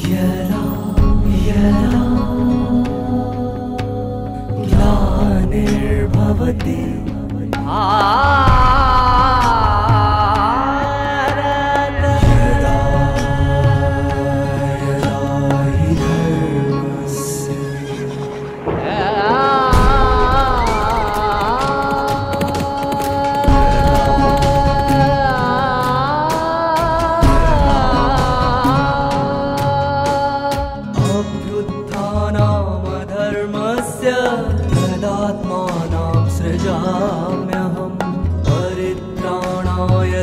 यदा यदा ग्लानिर्भवति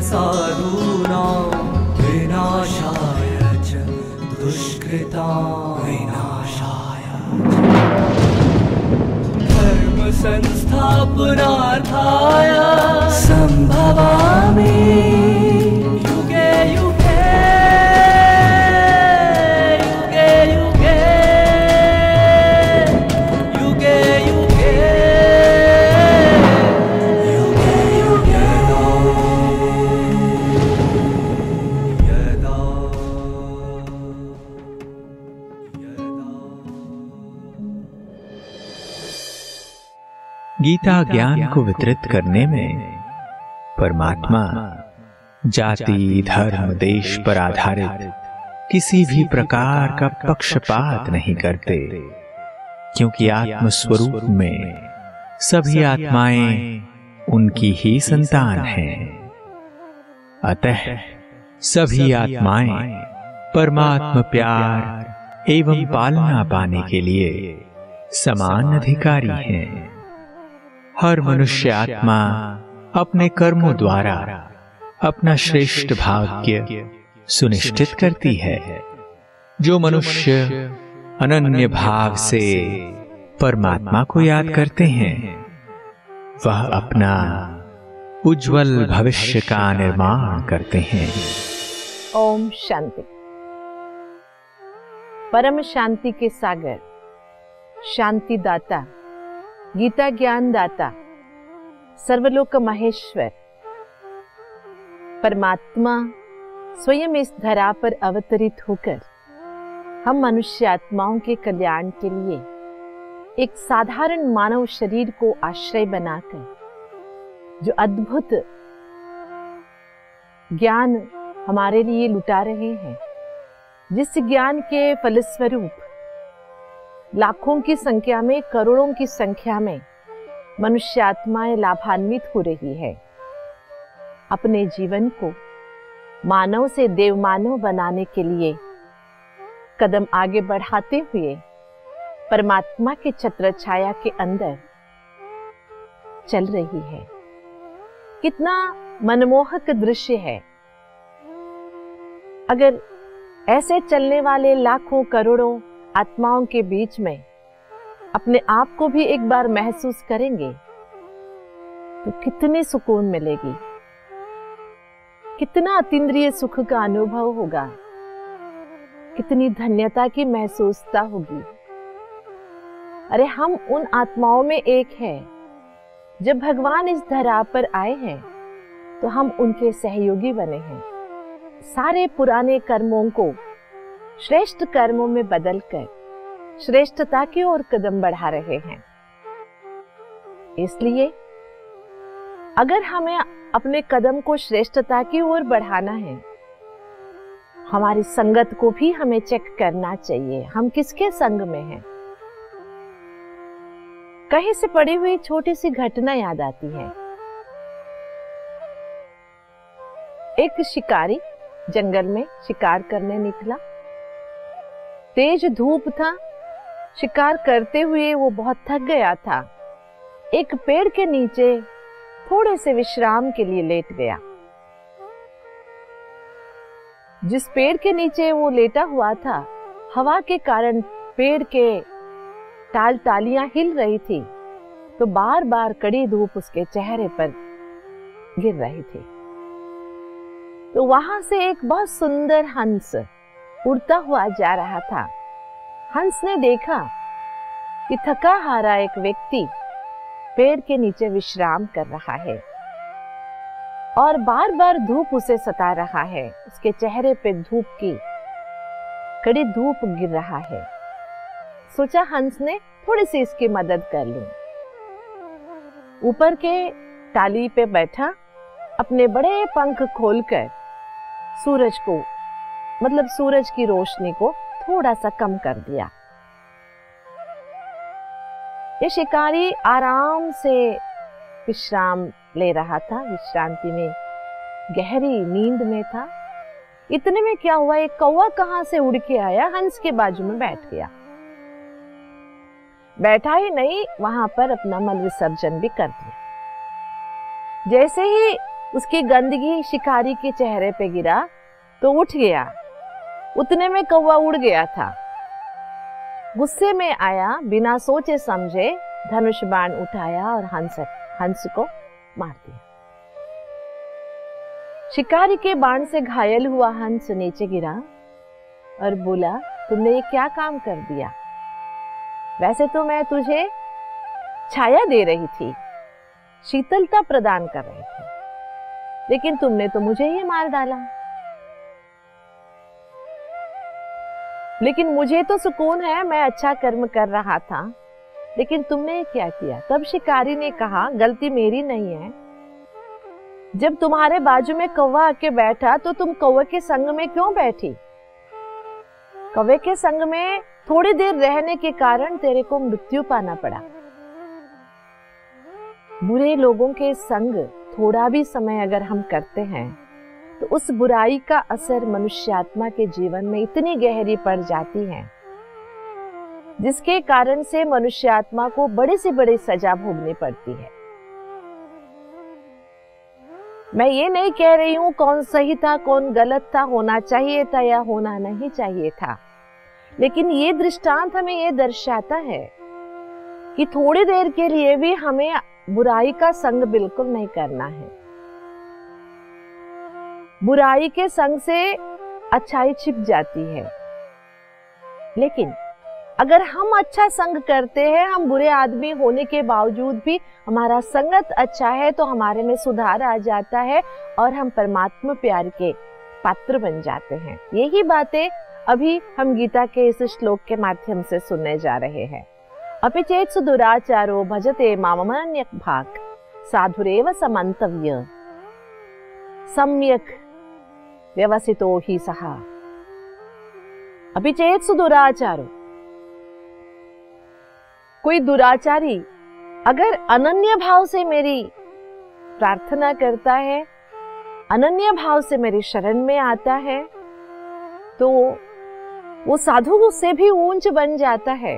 साधूनां विनाशाय च दुष्कृतां विनाशाय धर्म संस्थापनार्थाय संभवामि युगे युगे युगे युगे युगे युगे गीता ज्ञान को वितरित करने में परमात्मा जाति, धर्म, देश पर आधारित किसी भी प्रकार का पक्षपात नहीं करते, क्योंकि आत्म स्वरूप में सभी आत्माएं उनकी ही संतान हैं। अतः सभी आत्माएं परमात्मा प्यार एवं पालना पाने के लिए समान अधिकारी हैं। हर मनुष्य आत्मा अपने कर्मों द्वारा अपना श्रेष्ठ भाग्य सुनिश्चित करती है। जो मनुष्य अनन्य भाव से परमात्मा को याद करते हैं, वह अपना उज्जवल भविष्य का निर्माण करते हैं। ओम शांति। परम शांति के सागर, शांति दाता, गीता ज्ञान दाता, सर्वलोक महेश्वर परमात्मा स्वयं इस धरा पर अवतरित होकर हम मनुष्य आत्माओं के कल्याण के लिए एक साधारण मानव शरीर को आश्रय बनाकर जो अद्भुत ज्ञान हमारे लिए लुटा रहे हैं, जिस ज्ञान के फलस्वरूप लाखों की संख्या में, करोड़ों की संख्या में मनुष्य आत्माएं लाभान्वित हो रही है। अपने जीवन को मानव से देवमानव बनाने के लिए कदम आगे बढ़ाते हुए परमात्मा के छत्र छाया के अंदर चल रही है। कितना मनमोहक दृश्य है। अगर ऐसे चलने वाले लाखों करोड़ों आत्माओं के बीच में अपने आप को भी एक बार महसूस करेंगे तो कितनी सुकून मिलेगी, कितना अतीन्द्रिय सुख का अनुभव होगा, कितनी धन्यता की महसूसता होगी। अरे हम उन आत्माओं में एक है। जब भगवान इस धरा पर आए हैं तो हम उनके सहयोगी बने हैं। सारे पुराने कर्मों को श्रेष्ठ कर्मों में बदलकर श्रेष्ठता की ओर कदम बढ़ा रहे हैं। इसलिए अगर हमें अपने कदम को श्रेष्ठता की ओर बढ़ाना है, हमारी संगत को भी हमें चेक करना चाहिए, हम किसके संग में हैं। कहीं से पड़ी हुई छोटी सी घटना याद आती है। एक शिकारी जंगल में शिकार करने निकला। तेज धूप था। शिकार करते हुए वो बहुत थक गया था। एक पेड़ के नीचे थोड़े से विश्राम के लिए लेट गया। जिस पेड़ के नीचे वो लेटा हुआ था, हवा के कारण पेड़ के टाल टालियां हिल रही थी, तो बार बार कड़ी धूप उसके चेहरे पर गिर रही थी। तो वहां से एक बहुत सुंदर हंस उड़ता हुआ जा रहा था। हंस ने देखा कि थका हारा एक व्यक्ति पेड़ के नीचे विश्राम कर रहा है और बार बार धूप उसे सता रहा है। उसके चेहरे पे धूप की कड़ी धूप गिर रहा है। सोचा हंस ने थोड़ी सी इसकी मदद कर लूं। ऊपर के टाली पे बैठा, अपने बड़े पंख खोलकर सूरज को, मतलब सूरज की रोशनी को थोड़ा सा कम कर दिया। ये शिकारी आराम से विश्राम ले रहा था, विश्रांति में, गहरी नींद में था। इतने में क्या हुआ, एक कौवा कहां से उड़ के आया, हंस के बाजू में बैठ गया। बैठा ही नहीं, वहां पर अपना मल विसर्जन भी कर दिया। जैसे ही उसकी गंदगी शिकारी के चेहरे पे गिरा तो उठ गया। उतने में कौवा उड़ गया था। गुस्से में आया, बिना सोचे समझे धनुष बाण उठाया और हंस को मार दिया। शिकारी के बाण से घायल हुआ हंस नीचे गिरा और बोला, तुमने ये क्या काम कर दिया? वैसे तो मैं तुझे छाया दे रही थी, शीतलता प्रदान कर रही थी, लेकिन तुमने तो मुझे ही मार डाला। लेकिन मुझे तो सुकून है, मैं अच्छा कर्म कर रहा था, लेकिन तुमने क्या किया? तब शिकारी ने कहा, गलती मेरी नहीं है। जब तुम्हारे बाजू में कौवा आके बैठा तो तुम कौवे के संग में क्यों बैठी? कौवे के संग में थोड़ी देर रहने के कारण तेरे को मृत्यु पाना पड़ा। बुरे लोगों के संग थोड़ा भी समय अगर हम करते हैं तो उस बुराई का असर मनुष्यात्मा के जीवन में इतनी गहरी पड़ जाती है, जिसके कारण से मनुष्यात्मा को बड़ी से बड़ी सजा भोगनी पड़ती है। मैं ये नहीं कह रही हूं कौन सही था कौन गलत था, होना चाहिए था या होना नहीं चाहिए था, लेकिन ये दृष्टांत हमें ये दर्शाता है कि थोड़ी देर के लिए भी हमें बुराई का संग बिल्कुल नहीं करना है। बुराई के संग से अच्छाई छिप जाती है, लेकिन अगर हम अच्छा संग करते हैं, हम बुरे आदमी होने के बावजूद भी हमारा संगत अच्छा है, तो हमारे में सुधार आ जाता है और हम परमात्मा प्यार के पात्र बन जाते हैं। यही बातें अभी हम गीता के इस श्लोक के माध्यम से सुनने जा रहे हैं। अपि चेत्सु दुराचारो भजते मामन्यक भाग साधुरेव समन्तव्य सम्यक व्यवसितो ही सहा। अपि चेत्सु दुराचारो, कोई दुराचारी अगर अनन्य भाव से मेरी प्रार्थना करता है, अनन्य भाव से मेरी शरण में आता है, तो वो साधु से भी ऊंच बन जाता है,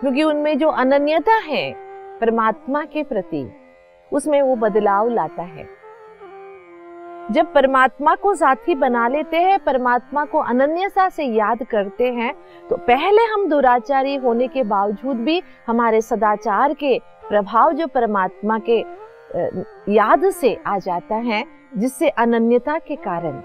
क्योंकि उनमें जो अनन्यता है परमात्मा के प्रति, उसमें वो बदलाव लाता है। जब परमात्मा को साथी बना लेते हैं, परमात्मा को अनन्यता से याद करते हैं, तो पहले हम दुराचारी होने के बावजूद भी हमारे सदाचार के प्रभाव जो परमात्मा के याद से आ जाता है, जिससे अनन्यता के कारण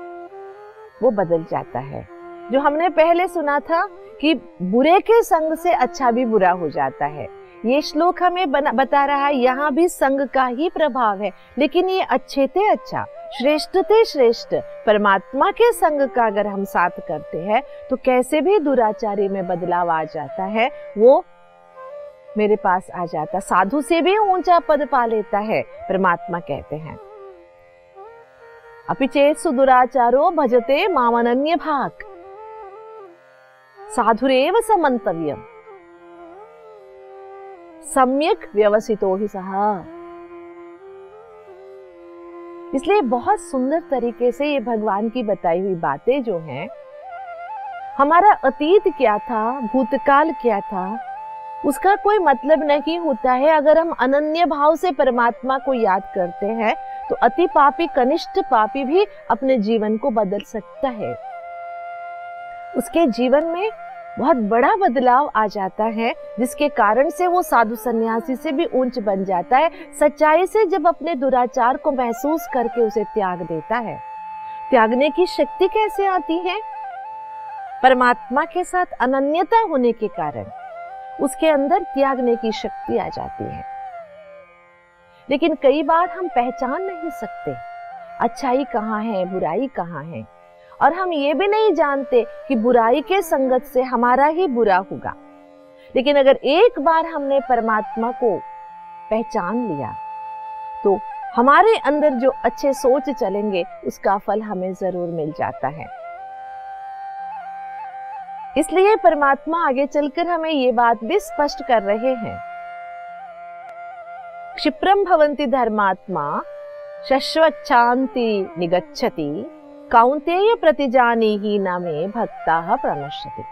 वो बदल जाता है। जो हमने पहले सुना था कि बुरे के संग से अच्छा भी बुरा हो जाता है, ये श्लोक हमें बता रहा है यहाँ भी संग का ही प्रभाव है, लेकिन ये अच्छे थे अच्छा, श्रेष्ठ थे श्रेष्ठ परमात्मा के संग का अगर हम साथ करते हैं तो कैसे भी दुराचारी में बदलाव आ जाता है, वो मेरे पास आ जाता, साधु से भी ऊंचा पद पा लेता है। परमात्मा कहते हैं अपि चेत्सु दुराचारो भजते मामनन्य भाग साधुरेव समन्तव्यम सम्यक व्यवसितो ही सहा। इसलिए बहुत सुंदर तरीके से ये भगवान की बताई हुई बातें जो हैं, हमारा अतीत क्या था, भूतकाल क्या था, उसका कोई मतलब नहीं होता है। अगर हम अनन्य भाव से परमात्मा को याद करते हैं तो अति पापी कनिष्ठ पापी भी अपने जीवन को बदल सकता है। उसके जीवन में बहुत बड़ा बदलाव आ जाता है, जिसके कारण से वो साधु सन्यासी से भी ऊंच बन जाता है। सच्चाई से जब अपने दुराचार को महसूस करके उसे त्याग देता है। त्यागने की शक्ति कैसे आती है? परमात्मा के साथ अनन्यता होने के कारण उसके अंदर त्यागने की शक्ति आ जाती है। लेकिन कई बार हम पहचान नहीं सकते अच्छाई कहाँ है, बुराई कहाँ है, और हम ये भी नहीं जानते कि बुराई के संगत से हमारा ही बुरा होगा। लेकिन अगर एक बार हमने परमात्मा को पहचान लिया तो हमारे अंदर जो अच्छे सोच चलेंगे उसका फल हमें जरूर मिल जाता है। इसलिए परमात्मा आगे चलकर हमें ये बात भी स्पष्ट कर रहे हैं, क्षिप्रम भवन्ति धर्मात्मा शश्वच्छान्ति निगच्छति कौन्तेय प्रतिजानीहि न मे भक्ताः प्रणश्यति।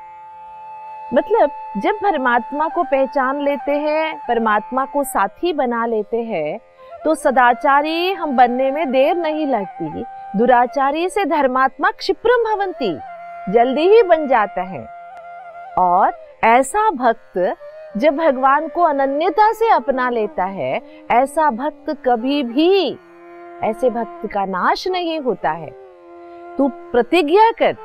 मतलब जब परमात्मा को पहचान लेते हैं, परमात्मा को साथी बना लेते हैं, तो सदाचारी हम बनने में देर नहीं लगती। दुराचारी से धर्मात्मा क्षिप्रम भवन्ति, जल्दी ही बन जाता है। और ऐसा भक्त जब भगवान को अनन्यता से अपना लेता है, ऐसा भक्त कभी भी, ऐसे भक्त का नाश नहीं होता है। तू प्रतिज्ञा कर,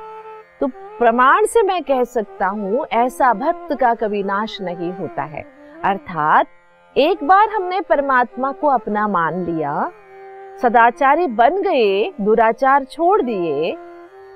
तो प्रमाण से मैं कह सकता हूं ऐसा भक्त का कभी नाश नहीं होता है। अर्थात एक बार हमने परमात्मा को अपना मान लिया, सदाचारी बन गए, दुराचार छोड़ दिए,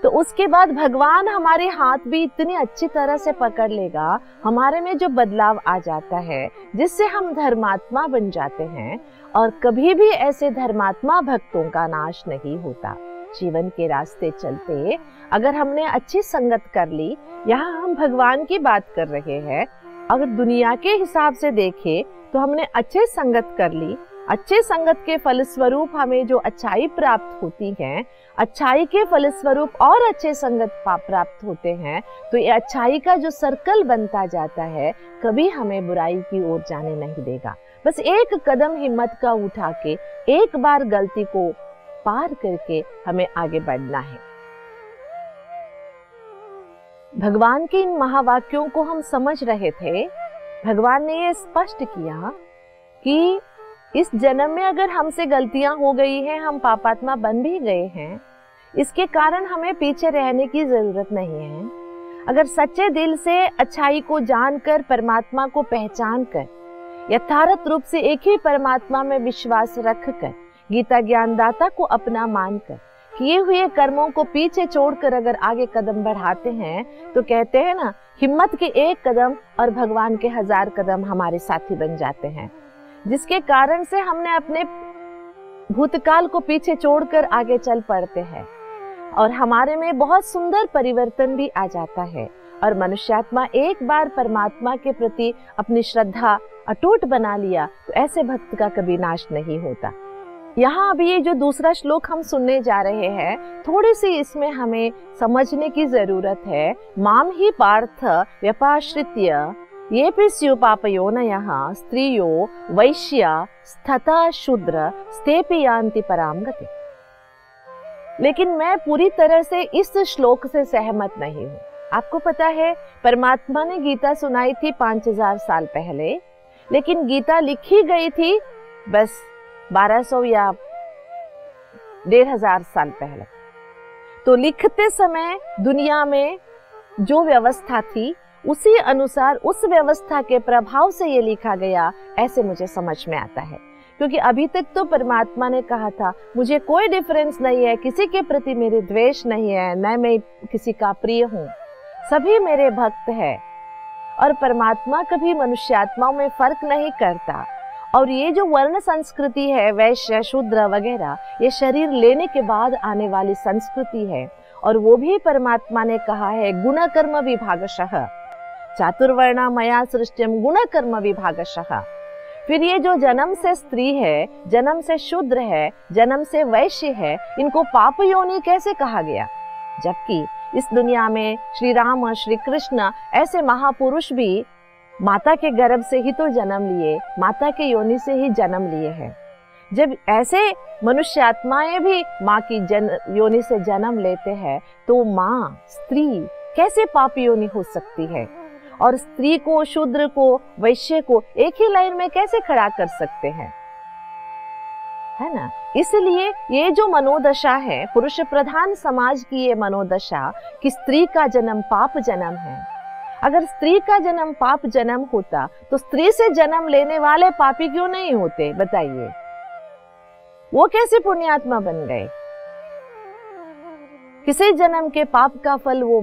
तो उसके बाद भगवान हमारे हाथ भी इतनी अच्छी तरह से पकड़ लेगा, हमारे में जो बदलाव आ जाता है जिससे हम धर्मात्मा बन जाते हैं। और कभी भी ऐसे धर्मात्मा भक्तों का नाश नहीं होता। जीवन के रास्ते चलते अगर हमने अच्छी संगत कर ली, यहाँ हम भगवान की बात कर रहे हैं, अगर दुनिया के हिसाब से देखें तो हमने अच्छे संगत कर ली, अच्छे संगत के फलस्वरूप हमें जो अच्छाई प्राप्त होती है, अच्छाई के फलस्वरूप और अच्छे संगत प्राप्त होते हैं, तो ये अच्छाई का जो सर्कल बनता जाता है कभी हमें बुराई की ओर जाने नहीं देगा। बस एक कदम हिम्मत का उठा के एक बार गलती को पार करके हमें आगे बढ़ना है। भगवान के इन महावाक्यों को हम समझ रहे थे। भगवान ने ये स्पष्ट किया कि इस जन्म में अगर हमसे गलतियां हो गई हैं, हम पापात्मा बन भी गए हैं, इसके कारण हमें पीछे रहने की जरूरत नहीं है। अगर सच्चे दिल से अच्छाई को जानकर, परमात्मा को पहचान कर, यथार्थ रूप से एक ही परमात्मा में विश्वास रखकर, गीता ज्ञानदाता को अपना मानकर, किए हुए कर्मों को पीछे छोड़कर अगर आगे कदम बढ़ाते हैं, तो कहते हैं ना, हिम्मत के एक कदम और भगवान के 1000 कदम हमारे साथी बन जाते हैं, जिसके कारण से हमने अपने भूतकाल को पीछे छोड़कर आगे चल पड़ते हैं और हमारे में बहुत सुंदर परिवर्तन भी आ जाता है। और मनुष्यात्मा एक बार परमात्मा के प्रति अपनी श्रद्धा अटूट बना लिया तो ऐसे भक्त का कभी नाश नहीं होता। यहाँ अभी ये जो दूसरा श्लोक हम सुनने जा रहे हैं, थोड़ी सी इसमें हमें समझने की जरूरत है। माम ही पार्थ व्यपाश्रित्य ये स्यु पापयोनयः स्त्रियो वैश्या स्थता शूद्र स्तेपि यान्ति पराम गति। लेकिन मैं पूरी तरह से इस श्लोक से सहमत नहीं हूँ। आपको पता है, परमात्मा ने गीता सुनाई थी 5000 साल पहले, लेकिन गीता लिखी गई थी बस 1200 या 1500 साल पहले। तो लिखते समय दुनिया में जो व्यवस्था थी उसी अनुसार, उस व्यवस्था के प्रभाव से ये लिखा गया, ऐसे मुझे समझ में आता है। क्योंकि अभी तक तो परमात्मा ने कहा था, मुझे कोई डिफरेंस नहीं है, किसी के प्रति मेरे द्वेष नहीं है, न मैं किसी का प्रिय हूँ, सभी मेरे भक्त हैं। और परमात्मा कभी मनुष्यात्माओं में फर्क नहीं करता। और ये जो वर्ण संस्कृति है, वैश्य शूद्र वगैरह, ये शरीर लेने के बाद आने वाली संस्कृति है। और वो भी परमात्मा ने कहा है गुण कर्म विभागशः, चातुर्वर्णा मया सृष्टिम गुण कर्म विभागशः। फिर ये जो जन्म से स्त्री है, जन्म से शूद्र है, जन्म से वैश्य है, इनको पाप योनि कैसे कहा गया? जबकि इस दुनिया में श्री राम, श्री कृष्ण ऐसे महापुरुष भी माता के गर्भ से ही तो जन्म लिए, माता के योनि से ही जन्म लिए हैं। जब ऐसे मनुष्य आत्माएं भी माँ की योनि से जन्म लेते हैं, तो माँ स्त्री कैसे पाप योनि हो सकती है? और स्त्री को, शूद्र को, वैश्य को एक ही लाइन में कैसे खड़ा कर सकते हैं? है ना? इसलिए ये जो मनोदशा है, पुरुष प्रधान समाज की ये मनोदशा कि स्त्री का जन्म पाप जन्म है। अगर स्त्री का जन्म पाप जन्म होता तो स्त्री से जन्म लेने वाले पापी क्यों नहीं होते? बताइए, वो कैसे पुण्यात्मा बन गए? किसी जन्म के पाप का फल वो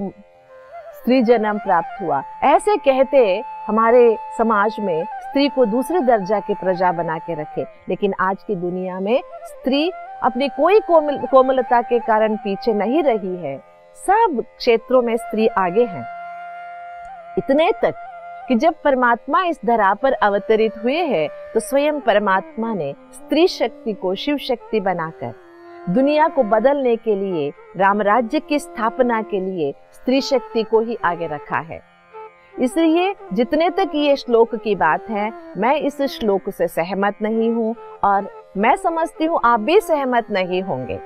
स्त्री जन्म प्राप्त हुआ। ऐसे कहते हमारे समाज में स्त्री को दूसरे दर्जा की प्रजा बना के रखे। लेकिन आज की दुनिया में स्त्री अपनी कोई कोमलता के कारण पीछे नहीं रही है। सब क्षेत्रों में स्त्री आगे है। इतने तक कि जब परमात्मा इस धरा पर अवतरित हुए हैं तो स्वयं परमात्मा ने स्त्री शक्ति को शिव शक्ति बनाकर दुनिया को बदलने के लिए, राम राज्य की स्थापना के लिए स्त्री शक्ति को ही आगे रखा है। इसलिए जितने तक ये श्लोक की बात है, मैं इस श्लोक से सहमत नहीं हूँ और मैं समझती हूँ आप भी सहमत नहीं होंगे,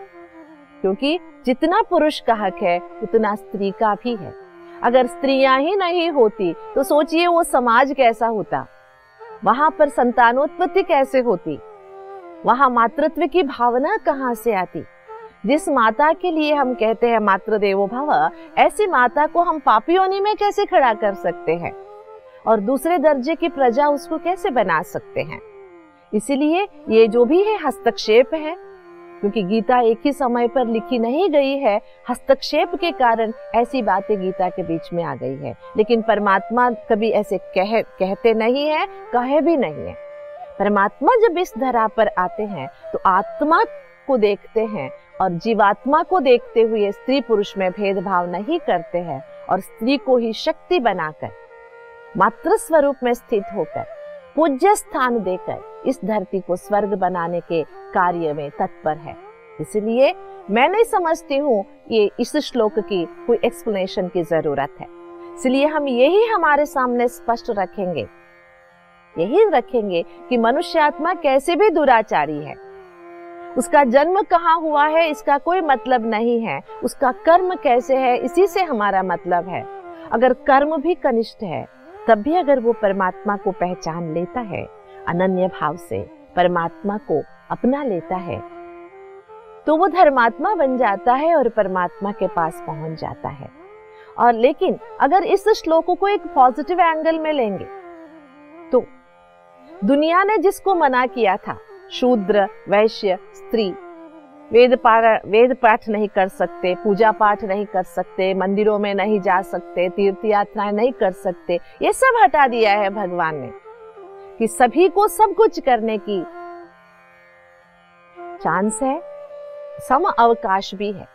क्योंकि जितना पुरुष का हक है उतना स्त्री का भी है। अगर स्त्रियां ही नहीं होती तो सोचिए वो समाज कैसा होता, वहां पर संतानोत्पत्ति कैसे होती, वहां मातृत्व की भावना कहां से आती। जिस माता के लिए हम कहते हैं मातृदेवो भव, ऐसी माता को हम पापी योनि में कैसे खड़ा कर सकते हैं और दूसरे दर्जे की प्रजा उसको कैसे बना सकते हैं। इसीलिए ये जो भी है हस्तक्षेप है, क्योंकि गीता एक ही समय पर लिखी नहीं गई है। हस्तक्षेप के कारण ऐसी बातें गीता के बीच में आ गई है। लेकिन परमात्मा कभी ऐसे कहते नहीं है, कहे भी नहीं है। परमात्मा जब इस धरा पर आते हैं तो आत्मा को देखते हैं और जीवात्मा को देखते हुए स्त्री पुरुष में भेदभाव नहीं करते हैं और स्त्री को ही शक्ति बनाकर मातृ स्वरूप में स्थित होकर पूज्य स्थान देकर इस धरती को स्वर्ग बनाने के कार्य में तत्पर है। इसलिए मैं नहीं समझती हूँ ये इस श्लोक की कोई एक्सप्लेनेशन की जरूरत है। इसलिए हम यही हमारे सामने स्पष्ट रखेंगे, यही रखेंगे कि मनुष्य आत्मा कैसे भी दुराचारी है, उसका जन्म कहाँ हुआ है इसका कोई मतलब नहीं है, उसका कर्म कैसे है इसी से हमारा मतलब है। अगर कर्म भी कनिष्ठ है तब भी अगर वो परमात्मा को पहचान लेता है, अनन्य भाव से परमात्मा को अपना लेता है, तो वो धर्मात्मा बन जाता है और परमात्मा के पास पहुंच जाता है। और लेकिन अगर इस श्लोक को एक पॉजिटिव एंगल में लेंगे तो दुनिया ने जिसको मना किया था, शूद्र, वैश्य, स्त्री, वेद पाठ नहीं कर सकते, पूजा पाठ नहीं कर सकते, मंदिरों में नहीं जा सकते, तीर्थ यात्राएं नहीं कर सकते, ये सब हटा दिया है भगवान ने कि सभी को सब कुछ करने की चांस है, सम अवकाश भी है।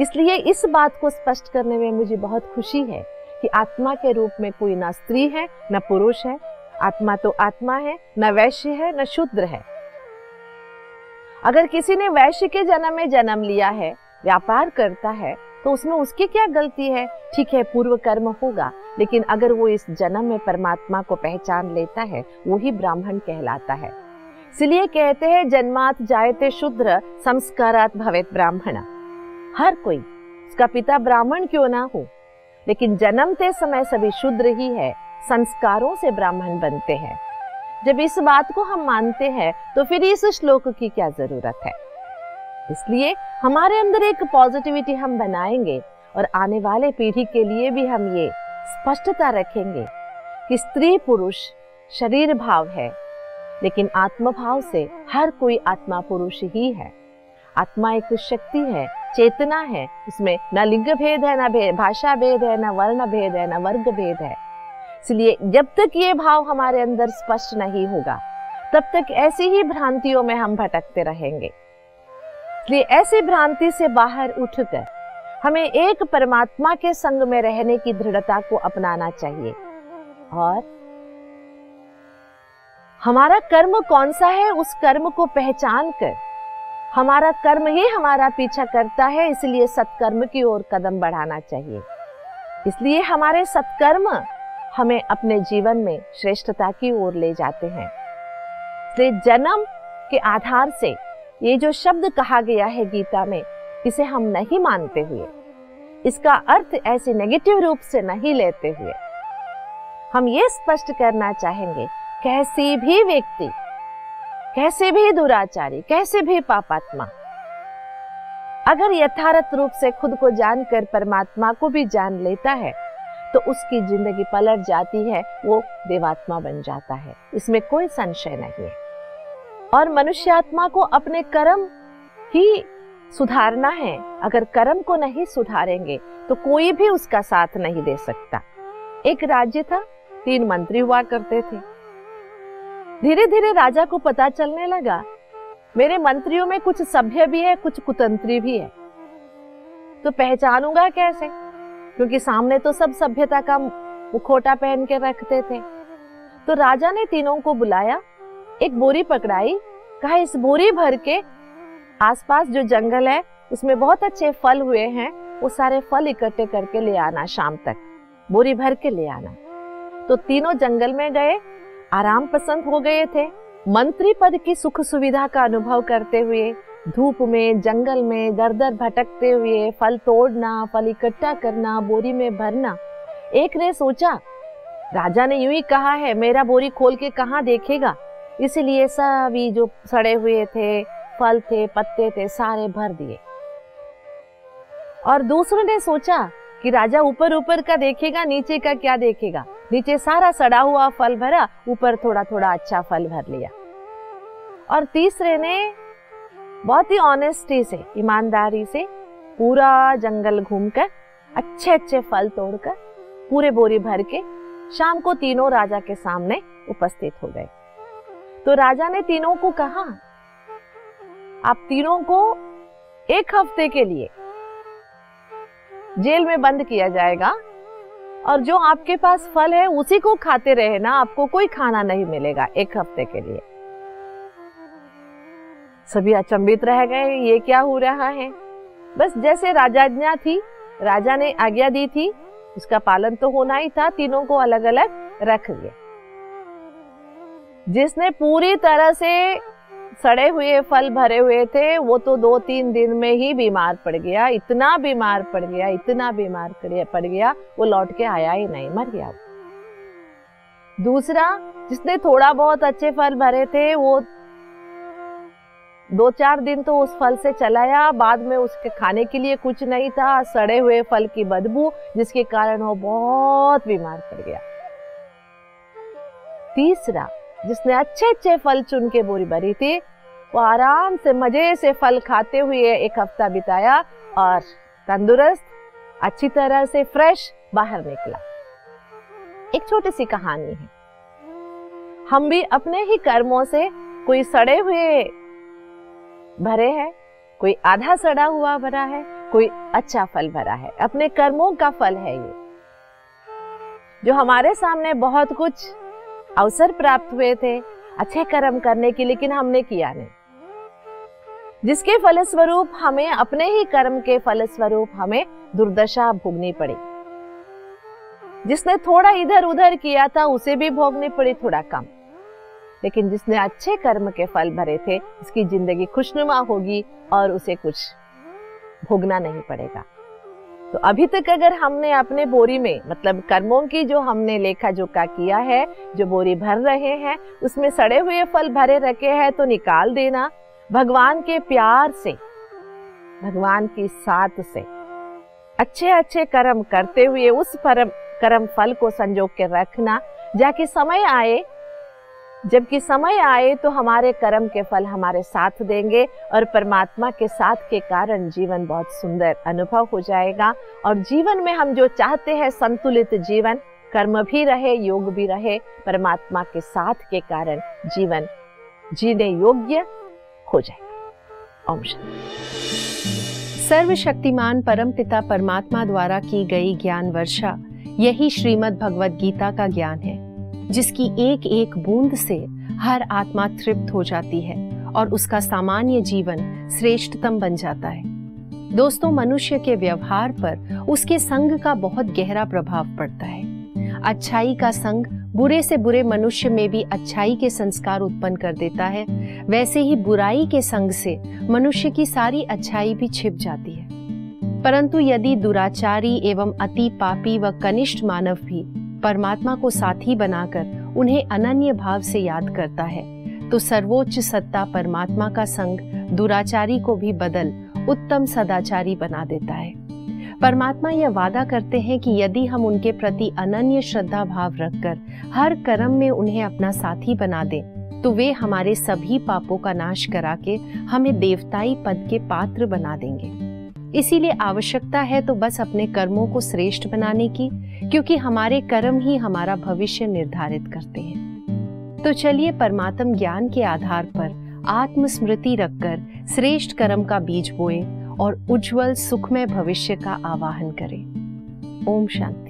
इसलिए इस बात को स्पष्ट करने में मुझे बहुत खुशी है कि आत्मा के रूप में कोई ना स्त्री है न पुरुष है। आत्मा तो आत्मा है, न वैश्य है न शूद्र है। अगर किसी ने वैश्य के जन्म में जन्म लिया है, व्यापार करता है, तो उसमें उसकी क्या गलती है? ठीक है, पूर्व कर्म होगा, लेकिन अगर वो इस जन्म में परमात्मा को पहचान लेता है, वो ही ब्राह्मण कहलाता है। इसलिए कहते हैं जन्मात् जायते शूद्र संस्कारात् भवेत् ब्राह्मण। हर कोई, उसका पिता ब्राह्मण क्यों ना हो, लेकिन जन्मते समय सभी शूद्र ही है, संस्कारों से ब्राह्मण बनते हैं। जब इस बात को हम मानते हैं तो फिर इस श्लोक की क्या जरूरत है। इसलिए हमारे अंदर एक पॉजिटिविटी हम बनाएंगे और आने वाले पीढ़ी के लिए भी हम ये स्पष्टता रखेंगे कि स्त्री पुरुष शरीर भाव है, लेकिन आत्म भाव से हर कोई आत्मा पुरुष ही है। आत्मा एक शक्ति है, चेतना है, उसमें न लिंग भेद है, न भाषा भेद है, न वर्ण भेद है, न वर्ग भेद है। इसलिए जब तक ये भाव हमारे अंदर स्पष्ट नहीं होगा तब तक ऐसी ही भ्रांतियों में हम भटकते रहेंगे। इसलिए ऐसी भ्रांति से बाहर उठकर हमें एक परमात्मा के संग में रहने की दृढ़ता को अपनाना चाहिए। और हमारा कर्म कौन सा है, उस कर्म को पहचान कर हमारा कर्म ही हमारा पीछा करता है, इसलिए सत्कर्म की ओर कदम बढ़ाना चाहिए। इसलिए हमारे सत्कर्म हमें अपने जीवन में श्रेष्ठता की ओर ले जाते हैं। इसलिए जन्म के आधार से ये जो शब्द कहा गया है गीता में, इसे हम नहीं मानते हुए, इसका अर्थ ऐसे नेगेटिव रूप से नहीं लेते हुए, हम ये स्पष्ट करना चाहेंगे, कैसी भी व्यक्ति, कैसे भी दुराचारी, कैसे भी पापात्मा, अगर यथार्थ रूप से खुद को जानकर परमात्मा को भी जान लेता है तो उसकी जिंदगी पलट जाती है, वो देवात्मा बन जाता है, इसमें कोई संशय नहीं है। और मनुष्यात्मा को अपने कर्म ही सुधारना है, अगर कर्म को नहीं सुधारेंगे तो कोई भी उसका साथ नहीं दे सकता। एक राज्य था, 3 मंत्री हुआ करते थे। धीरे धीरे राजा को पता चलने लगा मेरे मंत्रियों में कुछ सभ्य भी है, कुछ कुतंत्री भी है, तो पहचानूंगा कैसे? क्योंकि सामने तो सब सभ्यता का मुखौटा पहन के रखते थे। तो राजा ने तीनों को बुलाया, एक बोरी पकड़ाई, कहा इस बोरी भर के आसपास जो जंगल है उसमें बहुत अच्छे फल हुए हैं, वो सारे फल इकट्ठे करके ले आना, शाम तक बोरी भर के ले आना। तो तीनों जंगल में गए, आराम पसंद हो गए थे। मंत्री पद की सुख सुविधा का अनुभव करते हुए धूप में जंगल में दर दर भटकते हुए फल तोड़ना, फल इकट्ठा करना, बोरी में भरना। एक ने सोचा, राजा ने यूं ही कहा है, मेरा बोरी खोल के कहाँ देखेगा, इसलिए सभी जो सड़े हुए थे, फल थे, पत्ते थे, सारे भर दिए। और दूसरे ने सोचा कि राजा ऊपर ऊपर का देखेगा, नीचे का क्या देखेगा, नीचे सारा सड़ा हुआ फल भरा, ऊपर थोड़ा थोड़ा अच्छा फल भर लिया। और तीसरे ने बहुत ही ऑनेस्टी से, ईमानदारी से पूरा जंगल घूमकर अच्छे अच्छे फल तोड़कर पूरे बोरी भर के शाम को तीनों राजा के सामने उपस्थित हो गए। तो राजा ने तीनों को कहा, आप तीनों को 1 हफ्ते के लिए जेल में बंद किया जाएगा और जो आपके पास फल है उसी को खाते रहना, आपको कोई खाना नहीं मिलेगा 1 हफ्ते के लिए। सभी अचंभित रह गए, ये क्या हो रहा है? बस जैसे राजाज्ञा थी, राजा ने आज्ञा दी थी, उसका पालन तो होना ही था। तीनों को अलग अलग रख दिया। जिसने पूरी तरह से सड़े हुए फल भरे हुए थे वो तो 2-3 दिन में ही बीमार पड़ गया, इतना बीमार पड़ गया, इतना बीमार पड़ गया, वो लौट के आया ही नहीं, मर गया। दूसरा, जिसने थोड़ा बहुत अच्छे फल भरे थे, वो 2-4 दिन तो उस फल से चलाया, बाद में उसके खाने के लिए कुछ नहीं था, सड़े हुए फल की बदबू, जिसके कारण वो बहुत बीमार पड़ गया। तीसरा, जिसने अच्छे अच्छे फल चुन के बोरी भरी थी, वो आराम से मजे से फल खाते हुए 1 हफ्ता बिताया और तंदुरुस्त, अच्छी तरह से फ्रेश बाहर निकला। एक छोटी सी कहानी है। हम भी अपने ही कर्मों से कोई सड़े हुए भरे हैं, कोई आधा सड़ा हुआ भरा है, कोई अच्छा फल भरा है। अपने कर्मों का फल है ये, जो हमारे सामने बहुत कुछ अवसर प्राप्त हुए थे अच्छे कर्म करने की, लेकिन हमने किया नहीं। जिसके फलस्वरूप हमें, अपने ही कर्म के फलस्वरूप हमें दुर्दशा भोगनी पड़ी। जिसने थोड़ा इधर उधर किया था उसे भी भोगनी पड़ी, थोड़ा कम। लेकिन जिसने अच्छे कर्म के फल भरे थे, उसकी जिंदगी खुशनुमा होगी और उसे कुछ भोगना नहीं पड़ेगा। तो अभी तक अगर हमने अपने बोरी में, मतलब कर्मों की जो हमने लेखा जोखा किया है, जो बोरी भर रहे हैं, उसमें सड़े हुए फल भरे रखे हैं तो निकाल देना। भगवान के प्यार से, भगवान की साथ से अच्छे अच्छे कर्म करते हुए उस कर्म फल को संजो के रखना, जाकि समय आए, जबकि समय आए तो हमारे कर्म के फल हमारे साथ देंगे और परमात्मा के साथ के कारण जीवन बहुत सुंदर अनुभव हो जाएगा। और जीवन में हम जो चाहते हैं, संतुलित जीवन, कर्म भी रहे, योग भी रहे, परमात्मा के साथ के कारण जीवन जीने योग्य हो जाएगा। ओम शांति। सर्वशक्तिमान परमपिता परमात्मा द्वारा की गई ज्ञान वर्षा, यही श्रीमद् भगवद गीता का ज्ञान है, जिसकी एक एक बूंद से हर आत्मा तृप्त हो जाती है और उसका सामान्य जीवन श्रेष्ठतम बन जाता है। दोस्तों, मनुष्य के व्यवहार पर उसके संग का बहुत गहरा प्रभाव पड़ता है। अच्छाई का संग बुरे से बुरे मनुष्य में भी अच्छाई के संस्कार उत्पन्न कर देता है, वैसे ही बुराई के संग से मनुष्य की सारी अच्छाई भी छिप जाती है। परंतु यदि दुराचारी एवं अति पापी व कनिष्ठ मानव भी परमात्मा को साथी बनाकर उन्हें अनन्य भाव से याद करता है, तो सर्वोच्च सत्ता परमात्मा का संग दुराचारी को भी बदल उत्तम सदाचारी बना देता है। परमात्मा यह वादा करते हैं कि यदि हम उनके प्रति अनन्य श्रद्धा भाव रखकर हर कर्म में उन्हें अपना साथी बना दें, तो वे हमारे सभी पापों का नाश करा के हमें देवताई पद के पात्र बना देंगे। इसीलिए आवश्यकता है तो बस अपने कर्मों को श्रेष्ठ बनाने की, क्योंकि हमारे कर्म ही हमारा भविष्य निर्धारित करते हैं। तो चलिए परमात्म ज्ञान के आधार पर आत्मस्मृति रखकर श्रेष्ठ कर्म का बीज बोए और उज्जवल सुखमय भविष्य का आवाहन करें। ओम शांति।